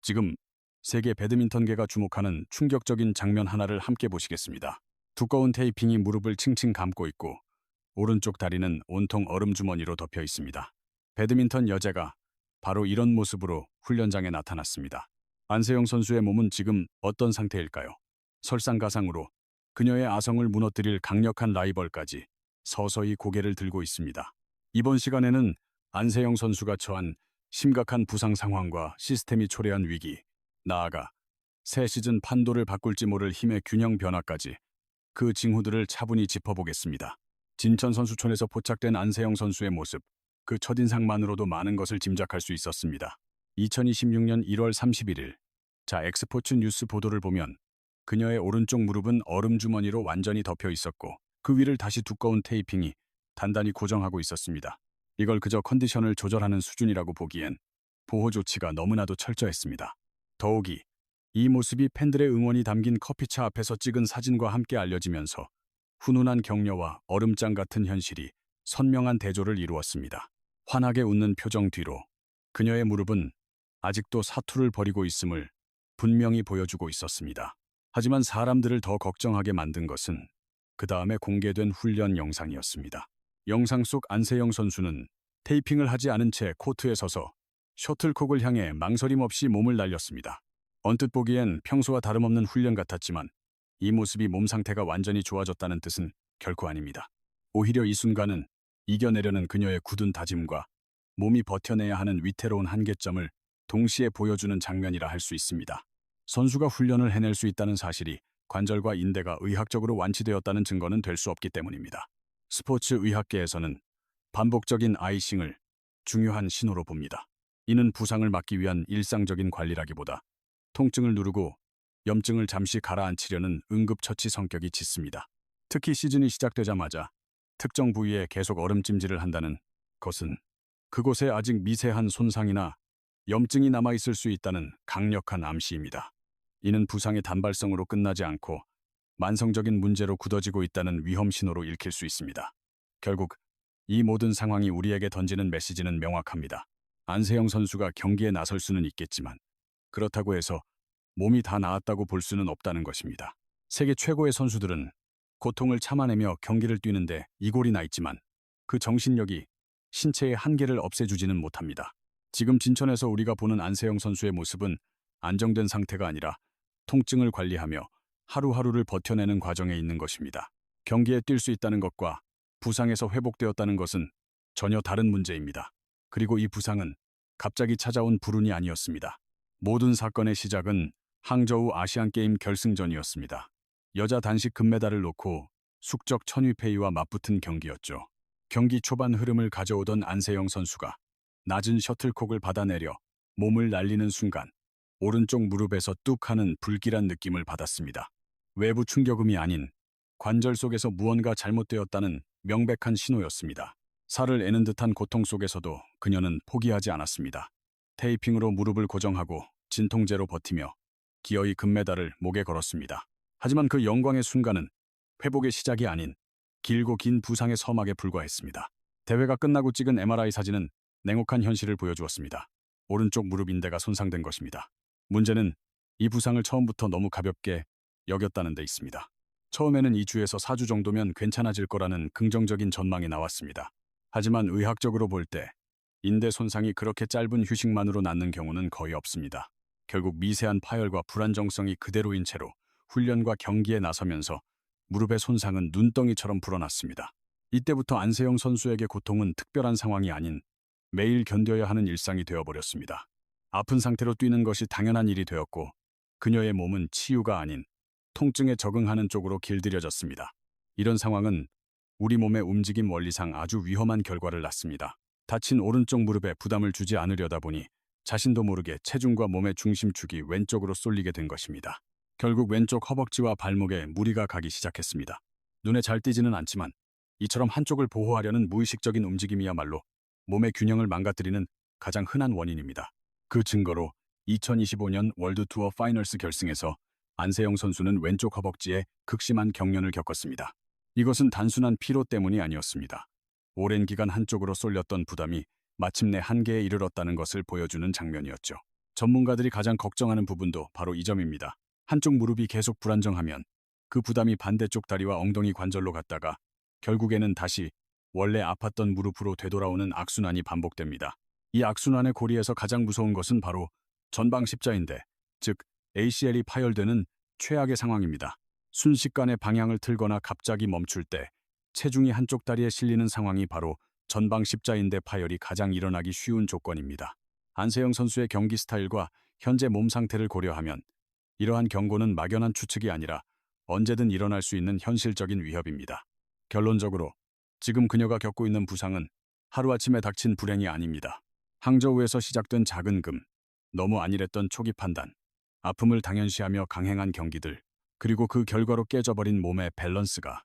지금 세계 배드민턴계가 주목하는 충격적인 장면 하나를 함께 보시겠습니다. 두꺼운 테이핑이 무릎을 칭칭 감고 있고 오른쪽 다리는 온통 얼음 주머니로 덮여 있습니다. 배드민턴 여제가 바로 이런 모습으로 훈련장에 나타났습니다. 안세영 선수의 몸은 지금 어떤 상태일까요? 설상가상으로 그녀의 아성을 무너뜨릴 강력한 라이벌까지 서서히 고개를 들고 있습니다. 이번 시간에는 안세영 선수가 처한 심각한 부상 상황과 시스템이 초래한 위기, 나아가 새 시즌 판도를 바꿀지 모를 힘의 균형 변화까지 그 징후들을 차분히 짚어보겠습니다. 진천 선수촌에서 포착된 안세영 선수의 모습, 그 첫인상만으로도 많은 것을 짐작할 수 있었습니다. 2026년 1월 31일, 엑스포츠 뉴스 보도를 보면 그녀의 오른쪽 무릎은 얼음 주머니로 완전히 덮여 있었고 그 위를 다시 두꺼운 테이핑이 단단히 고정하고 있었습니다. 이걸 그저 컨디션을 조절하는 수준이라고 보기엔 보호 조치가 너무나도 철저했습니다. 더욱이 이 모습이 팬들의 응원이 담긴 커피차 앞에서 찍은 사진과 함께 알려지면서 훈훈한 격려와 얼음장 같은 현실이 선명한 대조를 이루었습니다. 환하게 웃는 표정 뒤로 그녀의 무릎은 아직도 사투를 벌이고 있음을 분명히 보여주고 있었습니다. 하지만 사람들을 더 걱정하게 만든 것은 그 다음에 공개된 훈련 영상이었습니다. 영상 속 안세영 선수는 테이핑을 하지 않은 채 코트에 서서 셔틀콕을 향해 망설임 없이 몸을 날렸습니다. 언뜻 보기엔 평소와 다름없는 훈련 같았지만 이 모습이 몸 상태가 완전히 좋아졌다는 뜻은 결코 아닙니다. 오히려 이 순간은 이겨내려는 그녀의 굳은 다짐과 몸이 버텨내야 하는 위태로운 한계점을 동시에 보여주는 장면이라 할 수 있습니다. 선수가 훈련을 해낼 수 있다는 사실이 관절과 인대가 의학적으로 완치되었다는 증거는 될 수 없기 때문입니다. 스포츠 의학계에서는 반복적인 아이싱을 중요한 신호로 봅니다. 이는 부상을 막기 위한 일상적인 관리라기보다 통증을 누르고 염증을 잠시 가라앉히려는 응급처치 성격이 짙습니다. 특히 시즌이 시작되자마자 특정 부위에 계속 얼음찜질을 한다는 것은 그곳에 아직 미세한 손상이나 염증이 남아있을 수 있다는 강력한 암시입니다. 이는 부상의 단발성으로 끝나지 않고 만성적인 문제로 굳어지고 있다는 위험 신호로 읽힐 수 있습니다. 결국 이 모든 상황이 우리에게 던지는 메시지는 명확합니다. 안세영 선수가 경기에 나설 수는 있겠지만 그렇다고 해서 몸이 다 나았다고 볼 수는 없다는 것입니다. 세계 최고의 선수들은 고통을 참아내며 경기를 뛰는데 이골이 나 있지만 그 정신력이 신체의 한계를 없애주지는 못합니다. 지금 진천에서 우리가 보는 안세영 선수의 모습은 안정된 상태가 아니라 통증을 관리하며 하루하루를 버텨내는 과정에 있는 것입니다. 경기에 뛸 수 있다는 것과 부상에서 회복되었다는 것은 전혀 다른 문제입니다. 그리고 이 부상은 갑자기 찾아온 불운이 아니었습니다. 모든 사건의 시작은 항저우 아시안게임 결승전이었습니다. 여자 단식 금메달을 놓고 숙적 천위페이와 맞붙은 경기였죠. 경기 초반 흐름을 가져오던 안세영 선수가 낮은 셔틀콕을 받아내려 몸을 날리는 순간 오른쪽 무릎에서 뚝 하는 불길한 느낌을 받았습니다. 외부 충격음이 아닌 관절 속에서 무언가 잘못되었다는 명백한 신호였습니다. 살을 애는 듯한 고통 속에서도 그녀는 포기하지 않았습니다. 테이핑으로 무릎을 고정하고 진통제로 버티며 기어이 금메달을 목에 걸었습니다. 하지만 그 영광의 순간은 회복의 시작이 아닌 길고 긴 부상의 서막에 불과했습니다. 대회가 끝나고 찍은 MRI 사진은 냉혹한 현실을 보여주었습니다. 오른쪽 무릎 인대가 손상된 것입니다. 문제는 이 부상을 처음부터 너무 가볍게 여겼다는 데 있습니다. 처음에는 2주에서 4주 정도면 괜찮아질 거라는 긍정적인 전망이 나왔습니다. 하지만 의학적으로 볼 때 인대 손상이 그렇게 짧은 휴식만으로 낫는 경우는 거의 없습니다. 결국 미세한 파열과 불안정성이 그대로인 채로 훈련과 경기에 나서면서 무릎의 손상은 눈덩이처럼 불어났습니다. 이때부터 안세영 선수에게 고통은 특별한 상황이 아닌 매일 견뎌야 하는 일상이 되어버렸습니다. 아픈 상태로 뛰는 것이 당연한 일이 되었고 그녀의 몸은 치유가 아닌 통증에 적응하는 쪽으로 길들여졌습니다. 이런 상황은 우리 몸의 움직임 원리상 아주 위험한 결과를 낳습니다. 다친 오른쪽 무릎에 부담을 주지 않으려다 보니 자신도 모르게 체중과 몸의 중심축이 왼쪽으로 쏠리게 된 것입니다. 결국 왼쪽 허벅지와 발목에 무리가 가기 시작했습니다. 눈에 잘 띄지는 않지만 이처럼 한쪽을 보호하려는 무의식적인 움직임이야말로 몸의 균형을 망가뜨리는 가장 흔한 원인입니다. 그 증거로 2025년 월드투어 파이널스 결승에서 안세영 선수는 왼쪽 허벅지에 극심한 경련을 겪었습니다. 이것은 단순한 피로 때문이 아니었습니다. 오랜 기간 한쪽으로 쏠렸던 부담이 마침내 한계에 이르렀다는 것을 보여주는 장면이었죠. 전문가들이 가장 걱정하는 부분도 바로 이 점입니다. 한쪽 무릎이 계속 불안정하면 그 부담이 반대쪽 다리와 엉덩이 관절로 갔다가 결국에는 다시 원래 아팠던 무릎으로 되돌아오는 악순환이 반복됩니다. 이 악순환의 고리에서 가장 무서운 것은 바로 전방 십자인대, 즉 ACL이 파열되는 최악의 상황입니다. 순식간에 방향을 틀거나 갑자기 멈출 때 체중이 한쪽 다리에 실리는 상황이 바로 전방 십자인대 파열이 가장 일어나기 쉬운 조건입니다. 안세영 선수의 경기 스타일과 현재 몸 상태를 고려하면 이러한 경고는 막연한 추측이 아니라 언제든 일어날 수 있는 현실적인 위협입니다. 결론적으로 지금 그녀가 겪고 있는 부상은 하루아침에 닥친 불행이 아닙니다. 항저우에서 시작된 작은 금, 너무 안일했던 초기 판단, 아픔을 당연시하며 강행한 경기들, 그리고 그 결과로 깨져버린 몸의 밸런스가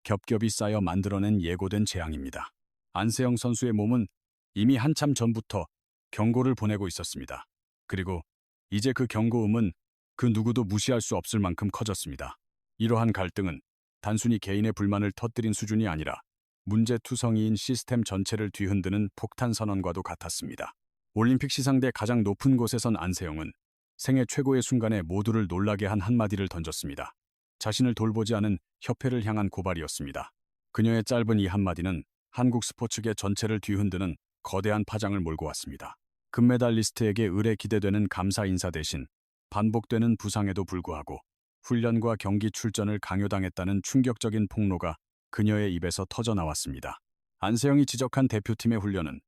겹겹이 쌓여 만들어낸 예고된 재앙입니다. 안세영 선수의 몸은 이미 한참 전부터 경고를 보내고 있었습니다. 그리고 이제 그 경고음은 그 누구도 무시할 수 없을 만큼 커졌습니다. 이러한 갈등은 단순히 개인의 불만을 터뜨린 수준이 아니라 문제투성이인 시스템 전체를 뒤흔드는 폭탄 선언과도 같았습니다. 올림픽 시상대 가장 높은 곳에선 안세영은 생애 최고의 순간에 모두를 놀라게 한 한마디를 던졌습니다. 자신을 돌보지 않은 협회를 향한 고발이었습니다. 그녀의 짧은 이 한마디는 한국 스포츠계 전체를 뒤흔드는 거대한 파장을 몰고 왔습니다. 금메달리스트에게 을에 기대되는 감사 인사 대신 반복되는 부상에도 불구하고 훈련과 경기 출전을 강요당했다는 충격적인 폭로가 그녀의 입에서 터져나왔습니다. 안세영이 지적한 대표팀의 훈련은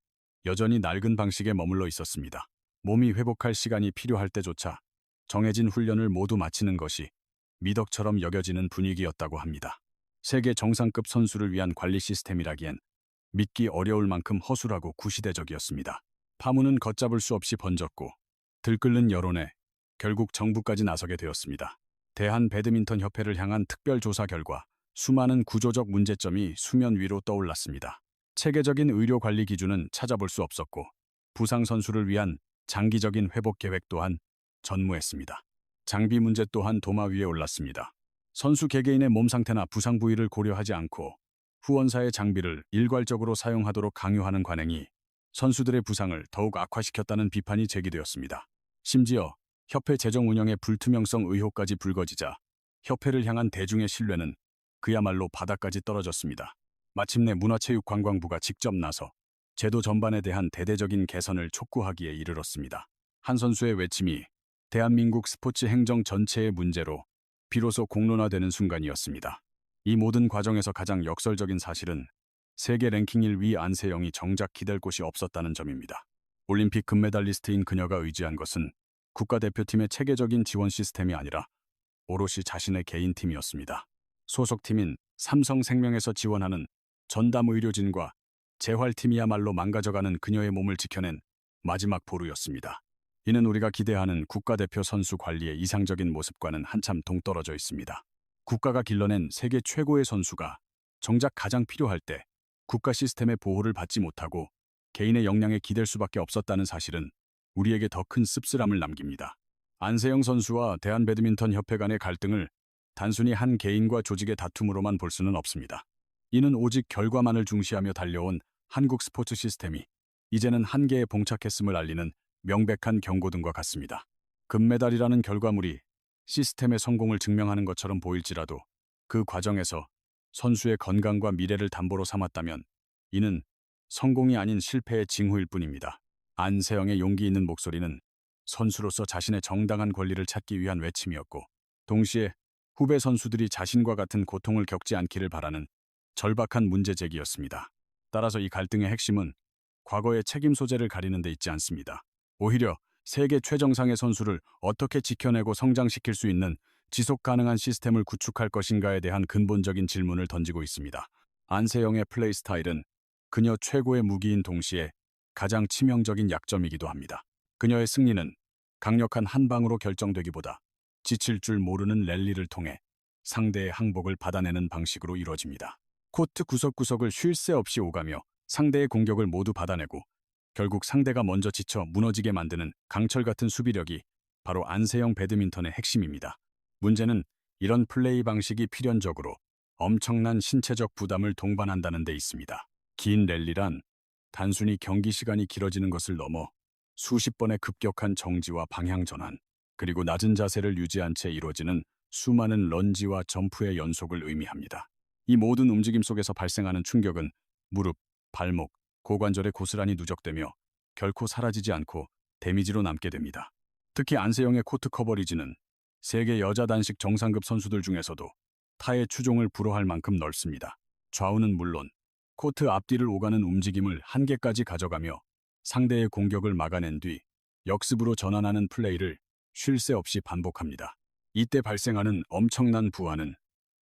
여전히 낡은 방식에 머물러 있었습니다. 몸이 회복할 시간이 필요할 때조차 정해진 훈련을 모두 마치는 것이 미덕처럼 여겨지는 분위기였다고 합니다. 세계 정상급 선수를 위한 관리 시스템이라기엔 믿기 어려울 만큼 허술하고 구시대적이었습니다. 파문은 걷잡을 수 없이 번졌고 들끓는 여론에 결국 정부까지 나서게 되었습니다. 대한배드민턴협회를 향한 특별조사 결과 수많은 구조적 문제점이 수면 위로 떠올랐습니다. 체계적인 의료관리 기준은 찾아볼 수 없었고 부상 선수를 위한 장기적인 회복 계획 또한 전무했습니다. 장비 문제 또한 도마 위에 올랐습니다. 선수 개개인의 몸 상태나 부상 부위를 고려하지 않고 후원사의 장비를 일괄적으로 사용하도록 강요하는 관행이 선수들의 부상을 더욱 악화시켰다는 비판이 제기되었습니다. 심지어 협회 재정 운영의 불투명성 의혹까지 불거지자 협회를 향한 대중의 신뢰는 그야말로 바닥까지 떨어졌습니다. 마침내 문화체육관광부가 직접 나서 제도 전반에 대한 대대적인 개선을 촉구하기에 이르렀습니다. 한 선수의 외침이 대한민국 스포츠 행정 전체의 문제로 비로소 공론화되는 순간이었습니다. 이 모든 과정에서 가장 역설적인 사실은 세계 랭킹 1위 안세영이 정작 기댈 곳이 없었다는 점입니다. 올림픽 금메달리스트인 그녀가 의지한 것은 국가대표팀의 체계적인 지원 시스템이 아니라 오롯이 자신의 개인 팀이었습니다. 소속팀인 삼성생명에서 지원하는 전담 의료진과 재활팀이야말로 망가져가는 그녀의 몸을 지켜낸 마지막 보루였습니다. 이는 우리가 기대하는 국가대표 선수 관리의 이상적인 모습과는 한참 동떨어져 있습니다. 국가가 길러낸 세계 최고의 선수가 정작 가장 필요할 때 국가 시스템의 보호를 받지 못하고 개인의 역량에 기댈 수밖에 없었다는 사실은 우리에게 더 큰 씁쓸함을 남깁니다. 안세영 선수와 대한배드민턴협회 간의 갈등을 단순히 한 개인과 조직의 다툼으로만 볼 수는 없습니다. 이는 오직 결과만을 중시하며 달려온 한국 스포츠 시스템이 이제는 한계에 봉착했음을 알리는 명백한 경고등과 같습니다. 금메달이라는 결과물이 시스템의 성공을 증명하는 것처럼 보일지라도 그 과정에서 선수의 건강과 미래를 담보로 삼았다면 이는 성공이 아닌 실패의 징후일 뿐입니다. 안세영의 용기 있는 목소리는 선수로서 자신의 정당한 권리를 찾기 위한 외침이었고 동시에 후배 선수들이 자신과 같은 고통을 겪지 않기를 바라는 절박한 문제 제기였습니다. 따라서 이 갈등의 핵심은 과거의 책임 소재를 가리는 데 있지 않습니다. 오히려 세계 최정상의 선수를 어떻게 지켜내고 성장시킬 수 있는 지속 가능한 시스템을 구축할 것인가에 대한 근본적인 질문을 던지고 있습니다. 안세영의 플레이 스타일은 그녀 최고의 무기인 동시에 가장 치명적인 약점이기도 합니다. 그녀의 승리는 강력한 한 방으로 결정되기보다 지칠 줄 모르는 랠리를 통해 상대의 항복을 받아내는 방식으로 이루어집니다. 코트 구석구석을 쉴 새 없이 오가며 상대의 공격을 모두 받아내고 결국 상대가 먼저 지쳐 무너지게 만드는 강철 같은 수비력이 바로 안세영 배드민턴의 핵심입니다. 문제는 이런 플레이 방식이 필연적으로 엄청난 신체적 부담을 동반한다는 데 있습니다. 긴 랠리란 단순히 경기 시간이 길어지는 것을 넘어 수십 번의 급격한 정지와 방향 전환, 그리고 낮은 자세를 유지한 채 이루어지는 수많은 런지와 점프의 연속을 의미합니다. 이 모든 움직임 속에서 발생하는 충격은 무릎, 발목, 고관절에 고스란히 누적되며 결코 사라지지 않고 데미지로 남게 됩니다. 특히 안세영의 코트 커버리지는 세계 여자 단식 정상급 선수들 중에서도 타의 추종을 불허할 만큼 넓습니다. 좌우는 물론 코트 앞뒤를 오가는 움직임을 한계까지 가져가며 상대의 공격을 막아낸 뒤 역습으로 전환하는 플레이를 쉴 새 없이 반복합니다. 이때 발생하는 엄청난 부하는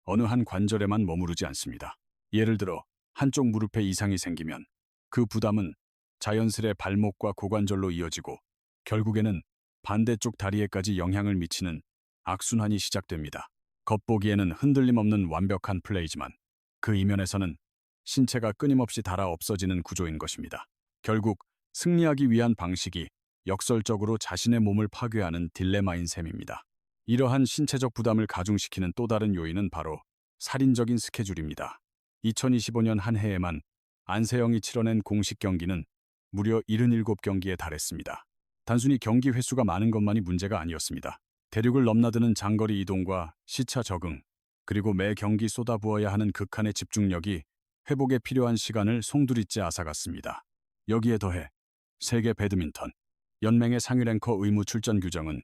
어느 한 관절에만 머무르지 않습니다. 예를 들어 한쪽 무릎에 이상이 생기면 그 부담은 자연스레 발목과 고관절로 이어지고 결국에는 반대쪽 다리에까지 영향을 미치는 악순환이 시작됩니다. 겉보기에는 흔들림 없는 완벽한 플레이지만 그 이면에서는 신체가 끊임없이 닳아 없어지는 구조인 것입니다. 결국 승리하기 위한 방식이 역설적으로 자신의 몸을 파괴하는 딜레마인 셈입니다. 이러한 신체적 부담을 가중시키는 또 다른 요인은 바로 살인적인 스케줄입니다. 2025년 한 해에만 안세영이 치러낸 공식 경기는 무려 77경기에 달했습니다. 단순히 경기 횟수가 많은 것만이 문제가 아니었습니다. 대륙을 넘나드는 장거리 이동과 시차 적응, 그리고 매 경기 쏟아부어야 하는 극한의 집중력이 회복에 필요한 시간을 송두리째 앗아갔습니다. 여기에 더해 세계 배드민턴 연맹의 상위 랭커 의무 출전 규정은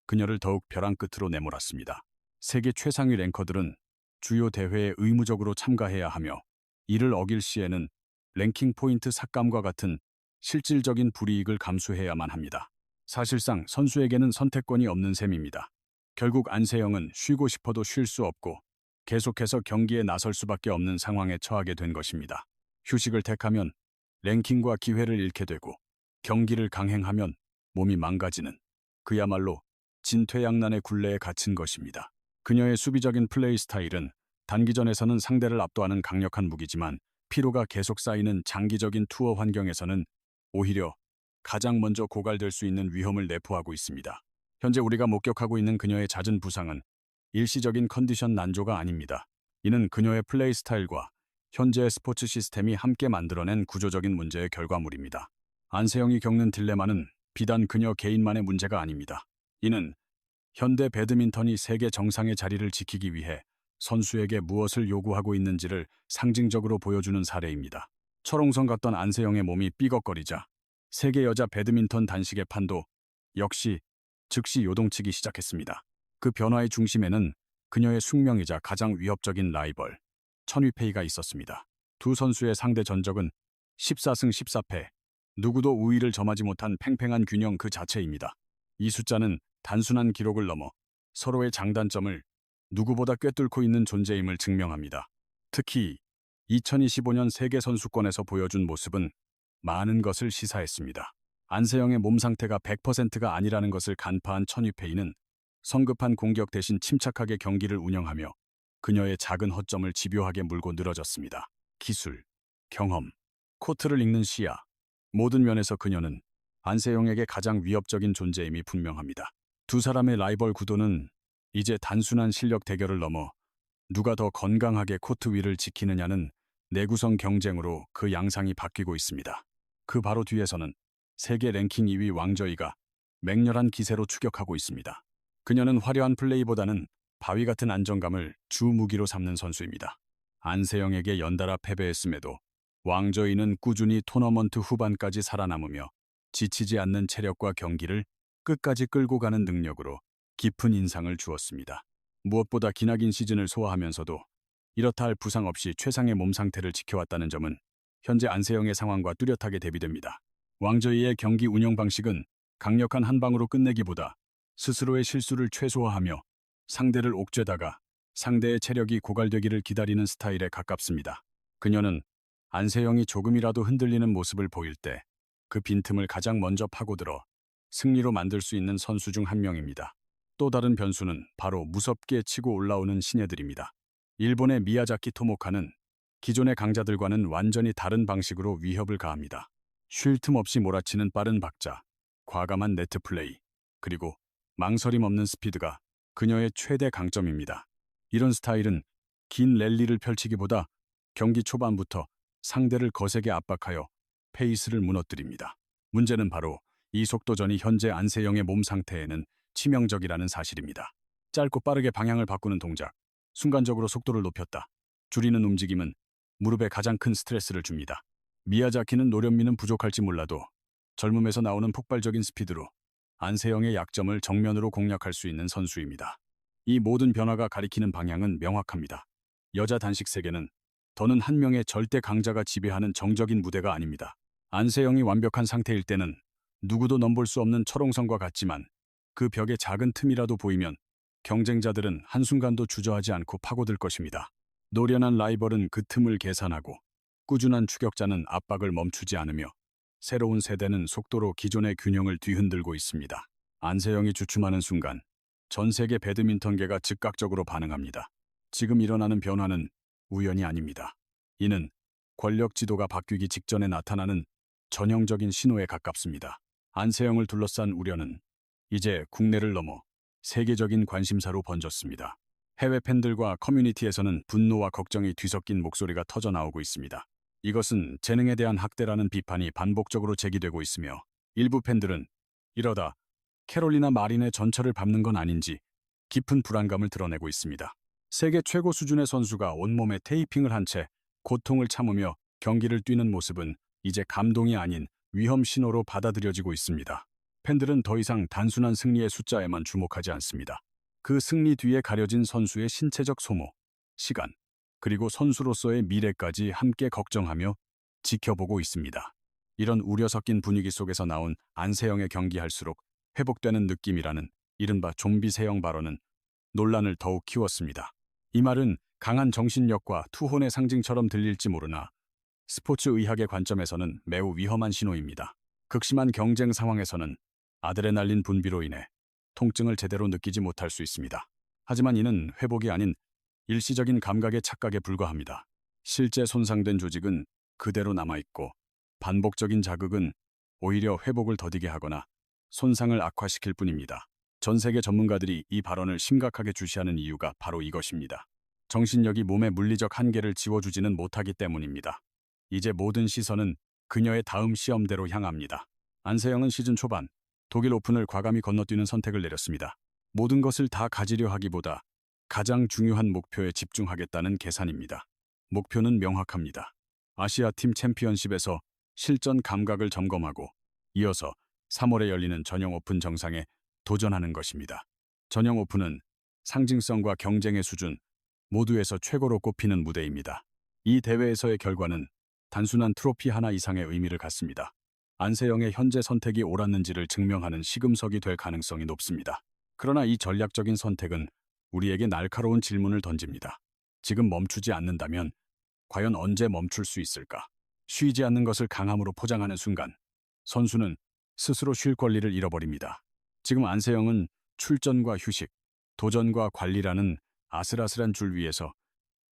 그녀를 더욱 벼랑 끝으로 내몰았습니다. 세계 최상위 랭커들은 주요 대회에 의무적으로 참가해야 하며 이를 어길 시에는 랭킹 포인트 삭감과 같은 실질적인 불이익을 감수해야만 합니다. 사실상 선수에게는 선택권이 없는 셈입니다. 결국 안세영은 쉬고 싶어도 쉴 수 없고 계속해서 경기에 나설 수밖에 없는 상황에 처하게 된 것입니다. 휴식을 택하면 랭킹과 기회를 잃게 되고 경기를 강행하면 몸이 망가지는 그야말로 진퇴양난의 굴레에 갇힌 것입니다. 그녀의 수비적인 플레이 스타일은 단기전에서는 상대를 압도하는 강력한 무기지만 피로가 계속 쌓이는 장기적인 투어 환경에서는 오히려 가장 먼저 고갈될 수 있는 위험을 내포하고 있습니다. 현재 우리가 목격하고 있는 그녀의 잦은 부상은 일시적인 컨디션 난조가 아닙니다. 이는 그녀의 플레이 스타일과 현재의 스포츠 시스템이 함께 만들어낸 구조적인 문제의 결과물입니다. 안세영이 겪는 딜레마는 비단 그녀 개인만의 문제가 아닙니다. 이는 현대 배드민턴이 세계 정상의 자리를 지키기 위해 선수에게 무엇을 요구하고 있는지를 상징적으로 보여주는 사례입니다. 철옹성 같던 안세영의 몸이 삐걱거리자 세계 여자 배드민턴 단식의 판도 역시 즉시 요동치기 시작했습니다. 그 변화의 중심에는 그녀의 숙명이자 가장 위협적인 라이벌 천위페이가 있었습니다. 두 선수의 상대 전적은 14승 14패, 누구도 우위를 점하지 못한 팽팽한 균형 그 자체입니다. 이 숫자는 단순한 기록을 넘어 서로의 장단점을 누구보다 꿰뚫고 있는 존재임을 증명합니다. 특히 2025년 세계선수권에서 보여준 모습은 많은 것을 시사했습니다. 안세영의 몸 상태가 100%가 아니라는 것을 간파한 천위페이는 성급한 공격 대신 침착하게 경기를 운영하며 그녀의 작은 허점을 집요하게 물고 늘어졌습니다. 기술, 경험, 코트를 읽는 시야, 모든 면에서 그녀는 안세영에게 가장 위협적인 존재임이 분명합니다. 두 사람의 라이벌 구도는 이제 단순한 실력 대결을 넘어 누가 더 건강하게 코트 위를 지키느냐는 내구성 경쟁으로 그 양상이 바뀌고 있습니다. 그 바로 뒤에서는 세계 랭킹 2위 왕저이가 맹렬한 기세로 추격하고 있습니다. 그녀는 화려한 플레이보다는 바위 같은 안정감을 주 무기로 삼는 선수입니다. 안세영에게 연달아 패배했음에도 왕저이는 꾸준히 토너먼트 후반까지 살아남으며 지치지 않는 체력과 경기를 끝까지 끌고 가는 능력으로 깊은 인상을 주었습니다. 무엇보다 기나긴 시즌을 소화하면서도 이렇다 할 부상 없이 최상의 몸 상태를 지켜왔다는 점은 현재 안세영의 상황과 뚜렷하게 대비됩니다. 왕저이의 경기 운영 방식은 강력한 한 방으로 끝내기보다 스스로의 실수를 최소화하며 상대를 옥죄다가 상대의 체력이 고갈되기를 기다리는 스타일에 가깝습니다. 그녀는 안세영이 조금이라도 흔들리는 모습을 보일 때 그 빈틈을 가장 먼저 파고들어 승리로 만들 수 있는 선수 중 한 명입니다. 또 다른 변수는 바로 무섭게 치고 올라오는 신예들입니다. 일본의 미야자키 토모카는 기존의 강자들과는 완전히 다른 방식으로 위협을 가합니다. 쉴 틈 없이 몰아치는 빠른 박자, 과감한 네트 플레이, 그리고 망설임 없는 스피드가 그녀의 최대 강점입니다. 이런 스타일은 긴 랠리를 펼치기보다 경기 초반부터 상대를 거세게 압박하여 페이스를 무너뜨립니다. 문제는 바로 이 속도전이 현재 안세영의 몸 상태에는 치명적이라는 사실입니다. 짧고 빠르게 방향을 바꾸는 동작, 순간적으로 속도를 높였다. 줄이는 움직임은 무릎에 가장 큰 스트레스를 줍니다. 미야자키는 노련미는 부족할지 몰라도 젊음에서 나오는 폭발적인 스피드로 안세영의 약점을 정면으로 공략할 수 있는 선수입니다. 이 모든 변화가 가리키는 방향은 명확합니다. 여자 단식 세계는 더는 한 명의 절대 강자가 지배하는 정적인 무대가 아닙니다. 안세영이 완벽한 상태일 때는 누구도 넘볼 수 없는 철옹성과 같지만 그 벽에 작은 틈이라도 보이면 경쟁자들은 한순간도 주저하지 않고 파고들 것입니다. 노련한 라이벌은 그 틈을 계산하고 꾸준한 추격자는 압박을 멈추지 않으며 새로운 세대는 속도로 기존의 균형을 뒤흔들고 있습니다. 안세영이 주춤하는 순간 전 세계 배드민턴계가 즉각적으로 반응합니다. 지금 일어나는 변화는 우연이 아닙니다. 이는 권력 지도가 바뀌기 직전에 나타나는 전형적인 신호에 가깝습니다. 안세영을 둘러싼 우려는 이제 국내를 넘어 세계적인 관심사로 번졌습니다. 해외 팬들과 커뮤니티에서는 분노와 걱정이 뒤섞인 목소리가 터져나오고 있습니다. 이것은 재능에 대한 학대라는 비판이 반복적으로 제기되고 있으며 일부 팬들은 이러다 캐롤리나 마린의 전철을 밟는 건 아닌지 깊은 불안감을 드러내고 있습니다. 세계 최고 수준의 선수가 온몸에 테이핑을 한 채 고통을 참으며 경기를 뛰는 모습은 이제 감동이 아닌 위험 신호로 받아들여지고 있습니다. 팬들은 더 이상 단순한 승리의 숫자에만 주목하지 않습니다. 그 승리 뒤에 가려진 선수의 신체적 소모, 시간, 그리고 선수로서의 미래까지 함께 걱정하며 지켜보고 있습니다. 이런 우려 섞인 분위기 속에서 나온 안세영의 경기할수록 회복되는 느낌이라는 이른바 좀비 세영 발언은 논란을 더욱 키웠습니다. 이 말은 강한 정신력과 투혼의 상징처럼 들릴지 모르나 스포츠 의학의 관점에서는 매우 위험한 신호입니다. 극심한 경쟁 상황에서는 아드레날린 분비로 인해 통증을 제대로 느끼지 못할 수 있습니다. 하지만 이는 회복이 아닌 일시적인 감각의 착각에 불과합니다. 실제 손상된 조직은 그대로 남아있고 반복적인 자극은 오히려 회복을 더디게 하거나 손상을 악화시킬 뿐입니다. 전 세계 전문가들이 이 발언을 심각하게 주시하는 이유가 바로 이것입니다. 정신력이 몸의 물리적 한계를 지워주지는 못하기 때문입니다. 이제 모든 시선은 그녀의 다음 시험대로 향합니다. 안세영은 시즌 초반 독일 오픈을 과감히 건너뛰는 선택을 내렸습니다. 모든 것을 다 가지려 하기보다 가장 중요한 목표에 집중하겠다는 계산입니다. 목표는 명확합니다. 아시아 팀 챔피언십에서 실전 감각을 점검하고 이어서 3월에 열리는 전형 오픈 정상에 도전하는 것입니다. 전형 오픈은 상징성과 경쟁의 수준 모두에서 최고로 꼽히는 무대입니다. 이 대회에서의 결과는 단순한 트로피 하나 이상의 의미를 갖습니다. 안세영의 현재 선택이 옳았는지를 증명하는 시금석이 될 가능성이 높습니다. 그러나 이 전략적인 선택은 우리에게 날카로운 질문을 던집니다. 지금 멈추지 않는다면 과연 언제 멈출 수 있을까? 쉬지 않는 것을 강함으로 포장하는 순간 선수는 스스로 쉴 권리를 잃어버립니다. 지금 안세영은 출전과 휴식, 도전과 관리라는 아슬아슬한 줄 위에서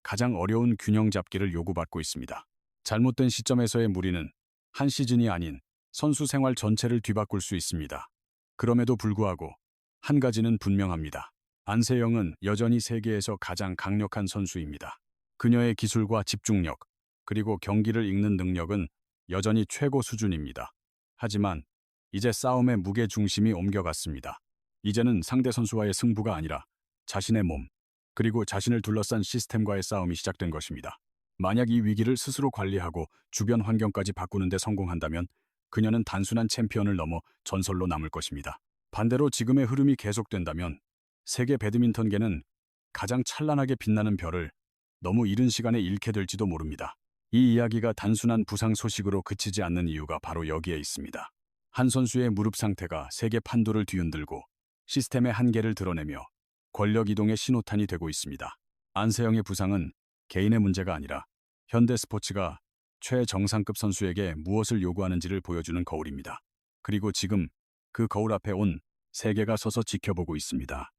가장 어려운 균형 잡기를 요구받고 있습니다. 잘못된 시점에서의 무리는 한 시즌이 아닌 선수 생활 전체를 뒤바꿀 수 있습니다. 그럼에도 불구하고 한 가지는 분명합니다. 안세영은 여전히 세계에서 가장 강력한 선수입니다. 그녀의 기술과 집중력, 그리고 경기를 읽는 능력은 여전히 최고 수준입니다. 하지만 이제 싸움의 무게 중심이 옮겨갔습니다. 이제는 상대 선수와의 승부가 아니라 자신의 몸, 그리고 자신을 둘러싼 시스템과의 싸움이 시작된 것입니다. 만약 이 위기를 스스로 관리하고 주변 환경까지 바꾸는 데 성공한다면 그녀는 단순한 챔피언을 넘어 전설로 남을 것입니다. 반대로 지금의 흐름이 계속된다면 세계 배드민턴계는 가장 찬란하게 빛나는 별을 너무 이른 시간에 잃게 될지도 모릅니다. 이 이야기가 단순한 부상 소식으로 그치지 않는 이유가 바로 여기에 있습니다. 한 선수의 무릎 상태가 세계 판도를 뒤흔들고 시스템의 한계를 드러내며 권력 이동의 신호탄이 되고 있습니다. 안세영의 부상은 개인의 문제가 아니라 현대 스포츠가 최정상급 선수에게 무엇을 요구하는지를 보여주는 거울입니다. 그리고 지금 그 거울 앞에 온 세계가 서서 지켜보고 있습니다.